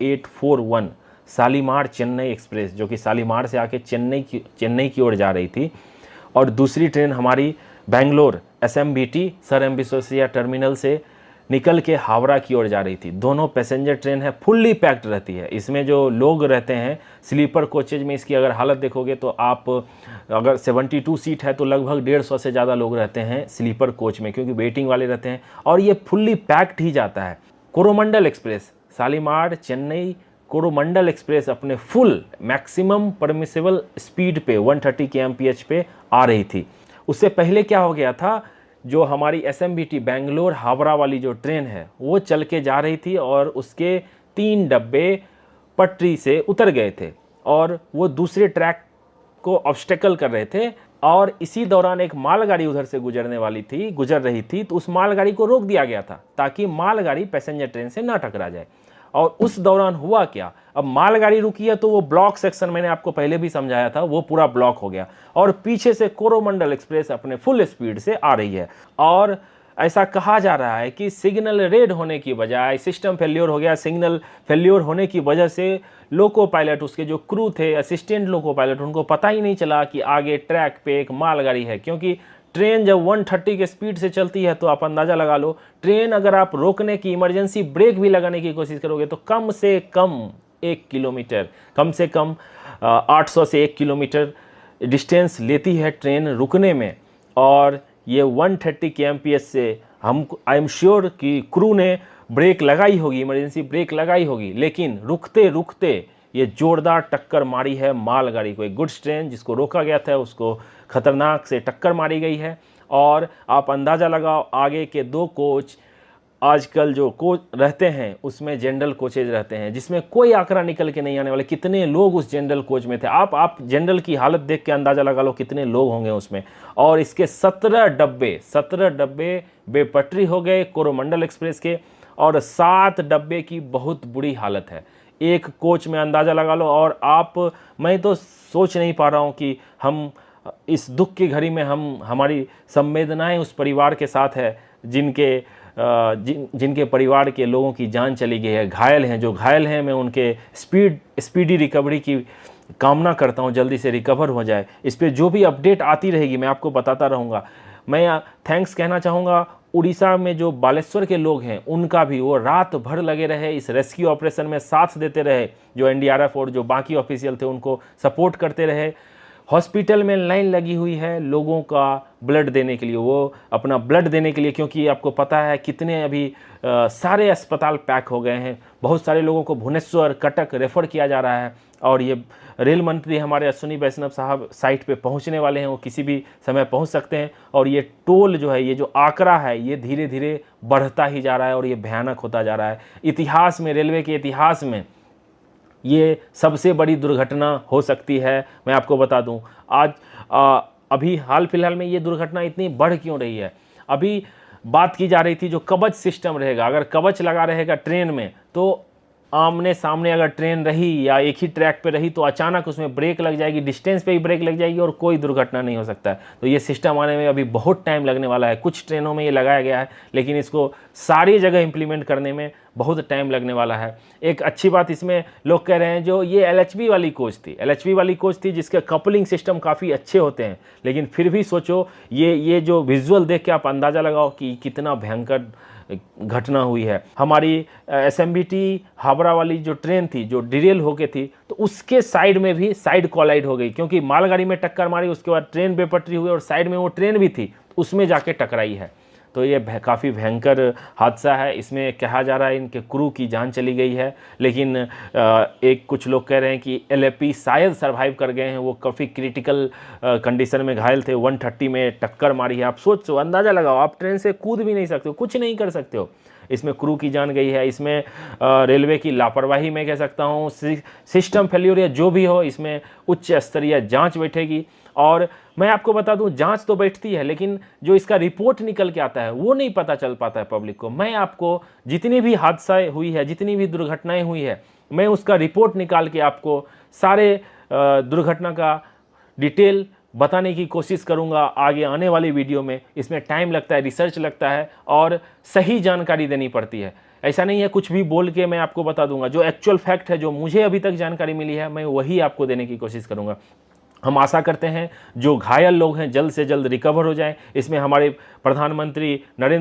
2841 Shalimar Chennai express, जो कि शालीमार से आके चेन्नई की ओर जा रही थी। और दूसरी ट्रेन हमारी Bangalore SMBT sir M Visvesvaraya terminal से निकल के हावड़ा की ओर जा रही थी। दोनों पैसेंजर ट्रेन है, फुल्ली पैक्ड रहती है। इसमें जो लोग रहते हैं स्लीपर कोचेज में, इसकी अगर हालत देखोगे तो आप अगर 72 सीट है तो लगभग 150 से ज़्यादा लोग रहते हैं स्लीपर कोच में, क्योंकि वेटिंग वाले रहते हैं और ये फुल्ली पैक्ड ही जाता है। कोरोमंडल एक्सप्रेस शालीमार चेन्नई कोरोमंडल एक्सप्रेस अपने फुल मैक्सिमम परमिसेबल स्पीड पे 130 kmph पे आ रही थी। उससे पहले क्या हो गया था, जो हमारी SMBT बेंगलोर हावड़ा वाली जो ट्रेन है वो चल के जा रही थी और उसके 3 डब्बे पटरी से उतर गए थे और वो दूसरे ट्रैक को ऑब्स्टेकल कर रहे थे। और इसी दौरान एक मालगाड़ी उधर से गुजर रही थी, तो उस मालगाड़ी को रोक दिया गया था ताकि मालगाड़ी पैसेंजर ट्रेन से ना टकरा जाए। और उस दौरान हुआ क्या, अब मालगाड़ी रुकी है तो वो ब्लॉक सेक्शन, मैंने आपको पहले भी समझाया था, वो पूरा ब्लॉक हो गया और पीछे से कोरोमंडल एक्सप्रेस अपने फुल स्पीड से आ रही है। और ऐसा कहा जा रहा है कि सिग्नल रेड होने की बजाय सिस्टम फेल्योर हो गया। सिग्नल फेल्योर होने की वजह से लोको पायलट, उसके जो क्रू थे, असिस्टेंट लोको पायलट, उनको पता ही नहीं चला कि आगे ट्रैक पे एक मालगाड़ी है। क्योंकि ट्रेन जब 130 के स्पीड से चलती है तो आप अंदाज़ा लगा लो, ट्रेन अगर आप रोकने की इमरजेंसी ब्रेक भी लगाने की कोशिश करोगे तो कम से कम 1 किलोमीटर, कम से कम 800 से 1 किलोमीटर डिस्टेंस लेती है ट्रेन रुकने में। और ये 130 kmph से हम आई एम श्योर कि क्रू ने ब्रेक लगाई होगी, इमरजेंसी ब्रेक लगाई होगी, लेकिन रुकते रुकते ये जोरदार टक्कर मारी है मालगाड़ी को। एक गुड्स ट्रेन जिसको रोका गया था उसको खतरनाक से टक्कर मारी गई है। और आप अंदाज़ा लगाओ, आगे के 2 कोच आजकल जो कोच रहते हैं उसमें जनरल कोचेज रहते हैं जिसमें कोई आंकड़ा निकल के नहीं आने वाले। कितने लोग उस जनरल कोच में थे, आप जनरल की हालत देख के अंदाज़ा लगा लो कितने लोग होंगे उसमें। और इसके 17 डब्बे बेपटरी हो गए कोरोमंडल एक्सप्रेस के, और 7 डब्बे की बहुत बुरी हालत है एक कोच में, अंदाज़ा लगा लो। और मैं तो सोच नहीं पा रहा हूँ कि हम इस दुख की घड़ी में हमारी संवेदनाएं उस परिवार के साथ है जिनके परिवार के लोगों की जान चली गई है, घायल हैं। जो घायल हैं मैं उनके स्पीडी रिकवरी की कामना करता हूं, जल्दी से रिकवर हो जाए। इस पर जो भी अपडेट आती रहेगी मैं आपको बताता रहूँगा। मैं थैंक्स कहना चाहूँगा उड़ीसा में जो बालेश्वर के लोग हैं उनका भी, वो रात भर लगे रहे इस रेस्क्यू ऑपरेशन में, साथ देते रहे। जो NDRF और जो बाकी ऑफिशियल थे उनको सपोर्ट करते रहे। हॉस्पिटल में लाइन लगी हुई है लोगों का ब्लड देने के लिए, वो अपना ब्लड देने के लिए, क्योंकि आपको पता है कितने अभी सारे अस्पताल पैक हो गए हैं। बहुत सारे लोगों को भुवनेश्वर, कटक रेफ़र किया जा रहा है। और ये रेल मंत्री हमारे अश्विनी वैष्णव साहब साइट पे पहुंचने वाले हैं, वो किसी भी समय पहुंच सकते हैं। और ये टोल जो है, ये जो आंकड़ा है, ये धीरे धीरे बढ़ता ही जा रहा है और ये भयानक होता जा रहा है। इतिहास में, रेलवे के इतिहास में ये सबसे बड़ी दुर्घटना हो सकती है। मैं आपको बता दूं, आज अभी हाल फिलहाल में ये दुर्घटना इतनी बढ़ क्यों रही है। अभी बात की जा रही थी जो कवच सिस्टम रहेगा, अगर कवच लगा रहेगा ट्रेन में तो आमने सामने अगर ट्रेन रही या एक ही ट्रैक पे रही तो अचानक उसमें ब्रेक लग जाएगी, डिस्टेंस पे ही ब्रेक लग जाएगी और कोई दुर्घटना नहीं हो सकता है। तो ये सिस्टम आने में अभी बहुत टाइम लगने वाला है। कुछ ट्रेनों में ये लगाया गया है लेकिन इसको सारी जगह इम्प्लीमेंट करने में बहुत टाइम लगने वाला है। एक अच्छी बात इसमें लोग कह रहे हैं, जो ये LHB वाली कोच थी जिसके कपलिंग सिस्टम काफ़ी अच्छे होते हैं, लेकिन फिर भी सोचो ये जो विजुअल देख के आप अंदाज़ा लगाओ कि कितना भयंकर घटना हुई है। हमारी SMBT हावड़ा वाली जो ट्रेन थी जो डिरेल हो गई थी, तो उसके साइड में भी साइड कोलाइड हो गई, क्योंकि मालगाड़ी में टक्कर मारी, उसके बाद ट्रेन बेपटरी हुई और साइड में वो ट्रेन भी थी, उसमें जाके टकराई है। तो ये काफ़ी भयंकर हादसा है। इसमें कहा जा रहा है इनके क्रू की जान चली गई है, लेकिन कुछ लोग कह रहे हैं कि LAP शायद सरवाइव कर गए हैं। वो काफ़ी क्रिटिकल कंडीशन में घायल थे, 130 में टक्कर मारी है। आप सोचो, अंदाज़ा लगाओ, आप ट्रेन से कूद भी नहीं सकते हो, कुछ नहीं कर सकते हो। इसमें क्रू की जान गई है। इसमें रेलवे की लापरवाही मैं कह सकता हूँ, सिस्टम फेल्योर या जो भी हो, इसमें उच्च स्तरीय जाँच बैठेगी। और मैं आपको बता दूं, जांच तो बैठती है लेकिन जो इसका रिपोर्ट निकल के आता है वो नहीं पता चल पाता है पब्लिक को। मैं आपको जितनी भी हादसा हुई है, जितनी भी दुर्घटनाएं हुई है, मैं उसका रिपोर्ट निकाल के आपको सारे दुर्घटना का डिटेल बताने की कोशिश करूंगा आगे आने वाली वीडियो में। इसमें टाइम लगता है, रिसर्च लगता है और सही जानकारी देनी पड़ती है। ऐसा नहीं है कुछ भी बोल के मैं आपको बता दूंगा। जो एक्चुअल फैक्ट है, जो मुझे अभी तक जानकारी मिली है, मैं वही आपको देने की कोशिश करूंगा। हम आशा करते हैं जो घायल लोग हैं जल्द से जल्द रिकवर हो जाएं। इसमें हमारे प्रधानमंत्री नरेंद्र